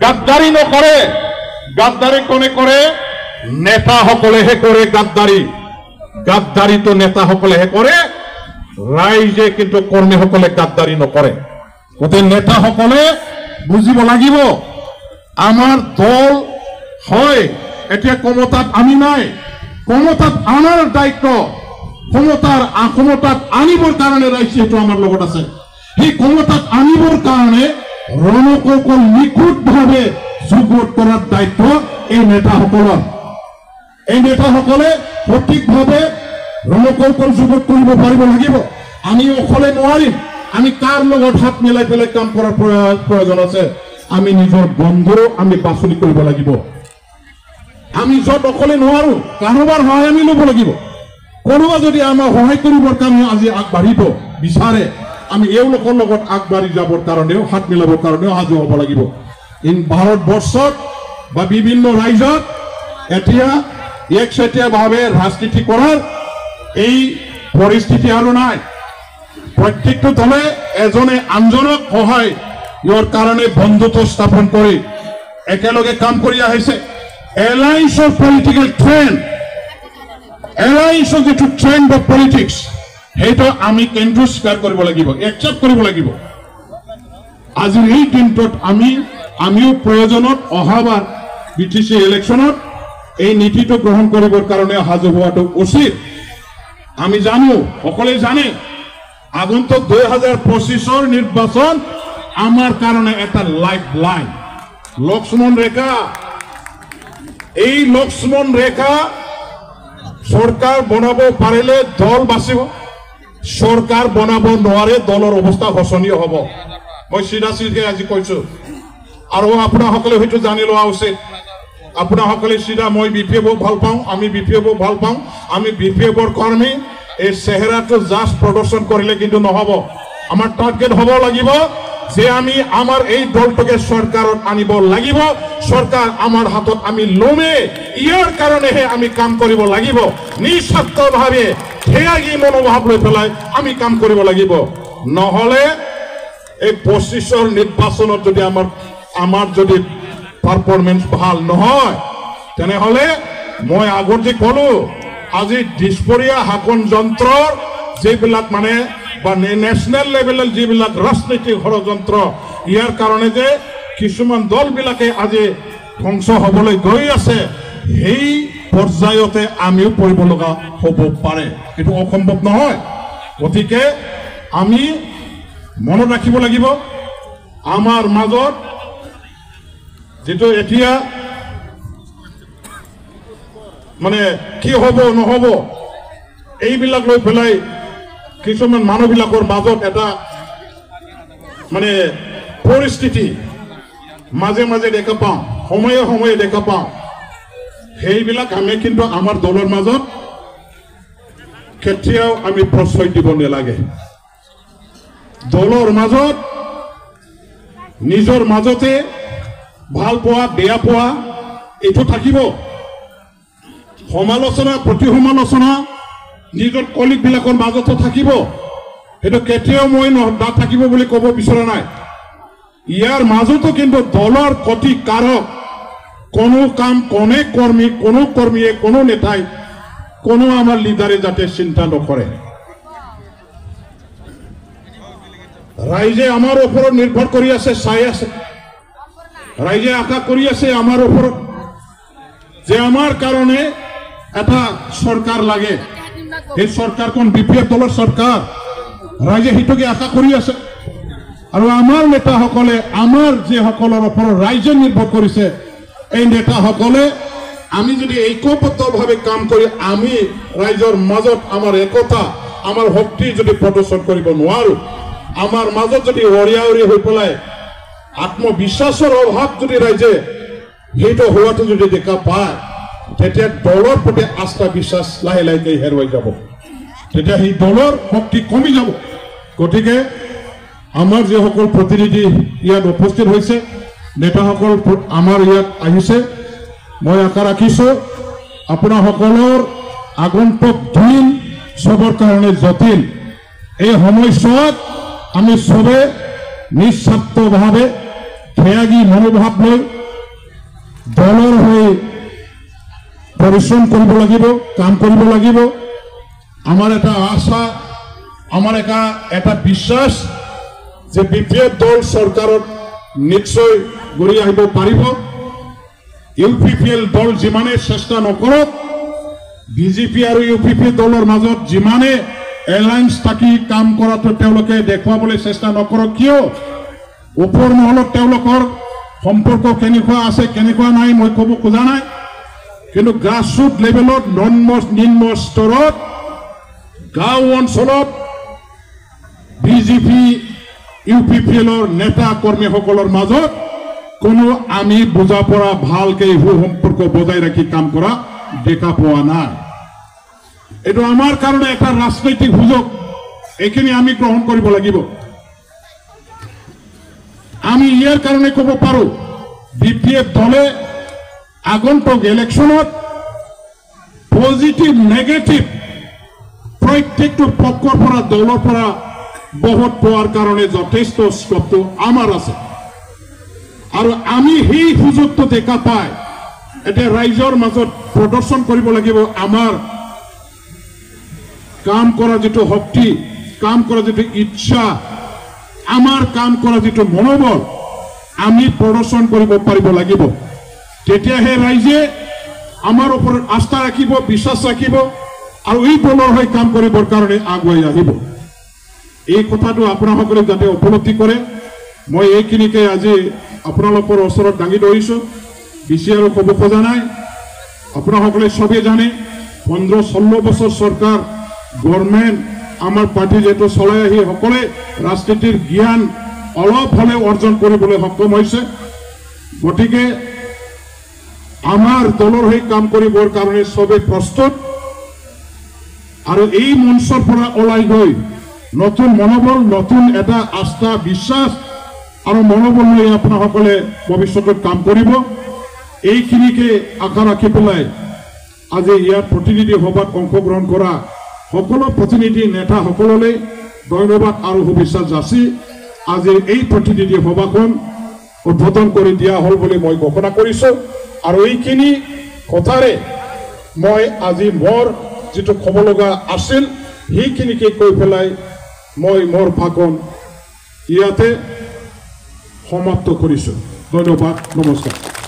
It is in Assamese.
গাদ্দাৰি নকৰে গাদ্দাৰি কোনে কৰে নেতাসকলেহে কৰে গাদ্দাৰিটো নেতাসকলেহে কৰে ৰাইজে কিন্তু কৰ্মীসকলে গাদ্দাৰি নকৰে গতিকে নেতাসকলে বুজিব লাগিব আমাৰ দল হয় এতিয়া ক্ষমতাত আমি নাই ক্ষমতাত আমাৰ দায়িত্ব ক্ষমতাত আনিবৰ কাৰণে ৰাইজে সেইটো আমাৰ লগত আছে সেই ক্ষমতাত আনিবৰ কাৰণে ৰণকৌশল নিখুঁতভাৱে যুগুত কৰাৰ দায়িত্ব এই নেতাসকলৰ এই নেতাসকলে সঠিকভাৱে ৰণকৌশল যুগুত কৰিব পাৰিব লাগিব আমি অকলে নোৱাৰিম আমি কাৰ লগত হাত মিলাই পেলাই কাম কৰাৰ প্ৰয়োজন আছে আমি নিজৰ বন্ধু আমি বাছনি কৰিব লাগিব আমি য'ত অকলে নোৱাৰো কাৰোবাৰ সহায় আমি ল'ব লাগিব কোনোবা যদি আমাৰ সহায় কৰিবৰ কাৰণে আজি আগবাঢ়িব বিচাৰে আমি এওঁলোকৰ লগত আগবাঢ়ি যাবৰ কাৰণেও হাত মিলাবৰ কাৰণেও সাজু হ'ব লাগিব ভাৰতবৰ্ষত বা বিভিন্ন ৰাজ্যত এতিয়া একচেটিয়াভাৱে ৰাজনীতি কৰাৰ এই পৰিস্থিতি আৰু নাই প্ৰত্যেকটো দলে এজনে আনজনক সহায় ইয়াৰ কাৰণে বন্ধুত্ব স্থাপন কৰি একেলগে কাম কৰি আহিছে alliance of political trend alliance of যিটো ট্ৰেণ্ড অফ পলিটিক্স সেইটো আমি কেন্দ্ৰ স্বীকাৰ কৰিব লাগিব একচেপ্ট কৰিব লাগিব আজিৰ এই দিনটোত আমিও প্ৰয়োজনত অহাবাৰ বিটিচি ইলেকশ্যনত এই নীতিটো গ্ৰহণ কৰিবৰ কাৰণে সাজু হোৱাটো উচিত আমি জানো সকলোৱে জানে আগন্তুক 2025 নিৰ্বাচন আমাৰ কাৰণে এটা লাইফ লাইন লক্ষ্মণ ৰেখা এই লক্ষ্মণ ৰেখা সৰকাৰ বনাব পাৰিলে দল বাঁচিব সৰকাৰ বনাব নোৱাৰে দলৰ অৱস্থা শোচনীয় হ'ব মই সিধা সিধে আজি কৈছো আৰু আপোনাসকলে হয়তো জানি লোৱা উচিত আপোনাসকলে সিধা মই বিপিএফ ভাল পাওঁ আমি বিপিএফ ভাল পাওঁ আমি বিপিএফৰ কৰ্মী এই চেহেৰাটো জাষ্ট প্ৰদৰ্শন কৰিলে কিন্তু নহব আমাৰ টাৰ্গেট হ'ব লাগিব যে আমি আমাৰ এই দলটোকে সৰকাৰত আনিব লাগিব সৰকাৰ আমাৰ হাতত আমি লমে ইয়াৰ কাৰণেহে আমি কাম কৰিব লাগিব নিঃস্বাৰ্থভাৱে ঠেয়াগী মনোভাৱ লৈ পেলাই আমি কাম কৰিব লাগিব নহলে এই 25ৰ নিৰ্বাচনত যদি আমাৰ যদি পাৰফৰমেন্স ভাল নহয় তেনেহলে মই আগত যে কলো আজি দিশপৰীয়া হাকন যন্ত্ৰৰ যেবিলাক মানে বা ন্যাশনাল লেভেলৰ যিবিলাক ৰাজনৈতিক ষড়যন্ত্ৰ ইয়াৰ কাৰণে যে কিছুমান দলবিলাকে আজি ধ্বংস হ'বলৈ গৈ আছে সেই পৰ্যায়তে আমিও পৰিব লগা হ'ব পাৰে এইটো অসম্ভৱ নহয় গতিকে আমি মনত ৰাখিব লাগিব আমাৰ মাজত যেটো এতিয়া মানে কি হ'ব নহ'ব এইবিলাক লৈ পেলাই কিছুমান মানুহবিলাকৰ মাজত এটা মানে পৰিস্থিতি মাঝে মাঝে দেখা পাওঁ সময়ে সময়ে দেখা পাওঁ সেইবিলাক আমি কিন্তু আমাৰ দলৰ মাজত কেতিয়াও আমি প্ৰশ্ৰয় দিব নালাগে দলৰ মাজত নিজৰ মাজতে ভাল পোৱা বেয়া পোৱা এইটো থাকিব সমালোচনা প্ৰতি সমালোচনা নিজৰ কলিগ বিলাকৰ মাজতো থাকিব সেইটো কেতিয়াও মই নাথাকিব বুলি ক'ব বিচৰা নাই ইয়াৰ মাজতো কিন্তু দলৰ ক্ষতিকাৰক কোনো কাম কোনে কৰ্মীয়ে কোনো নেতাই কোনো আমাৰ লিডাৰে যাতে চিন্তা নকৰে ৰাইজে আমাৰ ওপৰত নিৰ্ভৰ কৰি আছে চাই আছে ৰাইজে আশা কৰি আছে আমাৰ ওপৰত যে আমাৰ কাৰণে এটা সৰকাৰ লাগে এই সৰকাৰখন বিপিএফ দলৰ সৰকাৰ ৰাইজে হিতকে আশা কৰি আছে আৰু আমাৰ নেতাসকলে আমাৰ যে সকলৰ ওপৰত ৰাইজে নিৰ্ভৰ কৰিছে এই নেতাসকলে আমি যদি ঐক্যবদ্ধভাৱে কাম কৰি আমি ৰাইজৰ মাজত আমাৰ একতা আমাৰ শক্তি যদি প্ৰদৰ্শন কৰিব নোৱাৰো আমাৰ মাজত যদি অৰিয়াউৰি হৈ পেলাই আত্মবিশ্বাসৰ অভাৱ যদি ৰাইজে সেইটো হোৱাটো যদি দেখা পায় তেতিয়া দলৰ প্ৰতি আস্থা বিশ্বাস লাহে লাহে হেৰুৱাই যাব তেতিয়া সেই দলৰ শক্তি কমি যাব গতিকে আমাৰ যে সকল প্ৰতিনিধি ইয়াত উপস্থিত হৈছে নেতাসকল আমাৰ ইয়াত আহিছে মই আশা ৰাখিছো আপোনাসকলৰ আগন্তুক দিন সবৰ কাৰণে জটিল এই সময়ছোৱাত আমি সবে নিঃস্বাৰ্থভাৱে ত্যাগী মনোভাৱ লৈ দলৰ হৈ পৰিশ্ৰম কৰিব লাগিব, কাম কৰিব লাগিব। আমাৰ এটা আশা, আমাৰ এটা বিশ্বাস যে BPF দল চৰকাৰত নিশ্চয় ঘূৰি আহিব পাৰিব। UPPL দল যিমানে চেষ্টা নকৰক, BJP আৰু UPP দলৰ মাজত যিমানে এলায়েন্স থাকি কাম কৰাটো তেওঁলোকে দেখুৱাবলৈ চেষ্টা নকৰক কিয়, ওপৰ মহলত তেওঁলোকৰ সম্পৰ্ক কেনেকুৱা আছে কেনেকুৱা নাই মই ক'ব খোজা নাই, কিন্তু গ্ৰাছৰুট লেভেলত নিম্ন স্তৰত গাঁও অঞ্চলত BJP UPPLৰ নেতা কৰ্মীসকলৰ মাজত কোনো আমি বুজা পৰা ভালকে সুসম্পৰ্ক বজাই ৰাখি কাম কৰা দেখা পোৱা নাই। এইটো আমাৰ কাৰণে এটা ৰাজনৈতিক সুযোগ, এইখিনি আমি গ্ৰহণ কৰিব লাগিব। আমি ইয়াৰ কাৰণে ক'ব পাৰো BPF দলে আগন্তুক ইলেকশ্যনত পজিটিভ নেগেটিভ প্ৰত্যেকটো পক্ষৰ পৰা দলৰ পৰা বহুত পোৱাৰ কাৰণে যথেষ্ট স্কোপটো আমাৰ আছে আৰু আমি সেই সুযোগটো দেখা পাই এতিয়া ৰাইজৰ মাজত প্ৰদৰ্শন কৰিব লাগিব। আমাৰ কাম কৰা যিটো শক্তি, কাম কৰা যিটো ইচ্ছা, আমাৰ কাম কৰা যিটো মনোবল আমি প্ৰদৰ্শন কৰিব পাৰিব লাগিব। তেতিয়াহে ৰাইজে আমাৰ ওপৰত আস্থা ৰাখিব, বিশ্বাস ৰাখিব আৰু এই দলৰ হৈ কাম কৰিবৰ কাৰণে আগুৱাই আহিব। এই কথাটো আপোনালোকে যাতে উপলব্ধি কৰে, মই এইখিনিকে আজি আপোনালোকৰ ওচৰত দাঙি ধৰিছোঁ। বেছি আৰু ক'ব খোজা নাই। আপোনালোকে চবেই জানে 15-16 বছৰ চৰকাৰ গভৰ্ণমেণ্ট আমাৰ পাৰ্টি যেহেতু চলাই আহি সকলে ৰাজনীতিৰ জ্ঞান অলপ হ'লেও অৰ্জন কৰিবলৈ সক্ষম হৈছে। গতিকে আমাৰ দলৰ হৈ কাম কৰিবৰ কাৰণে চবেই প্ৰস্তুত আৰু এই মঞ্চৰ পৰা ওলাই গৈ নতুন মনোবল, নতুন এটা আস্থা, বিশ্বাস আৰু মনোবল লৈ আপোনালোকে ভৱিষ্যতত কাম কৰিব। এইখিনিকে আশা ৰাখি পেলাই আজি ইয়াৰ প্ৰতিনিধি সভাত অংশগ্ৰহণ কৰা সকলো প্ৰতিনিধি নেতাসকললৈ ধন্যবাদ আৰু শুভেচ্ছা যাচি আজি এই প্ৰতিনিধি সভাখন উদ্বোধন কৰি দিয়া হ'ল বুলি মই ঘোষণা কৰিছোঁ। আৰু এইখিনি কথাৰে মই আজি মোৰ যিটো ক'ব লগা আছিল সেইখিনিকে কৈ পেলাই মই মোৰ ভাষণ ইয়াতে সমাপ্ত কৰিছোঁ। ধন্যবাদ, নমস্কাৰ।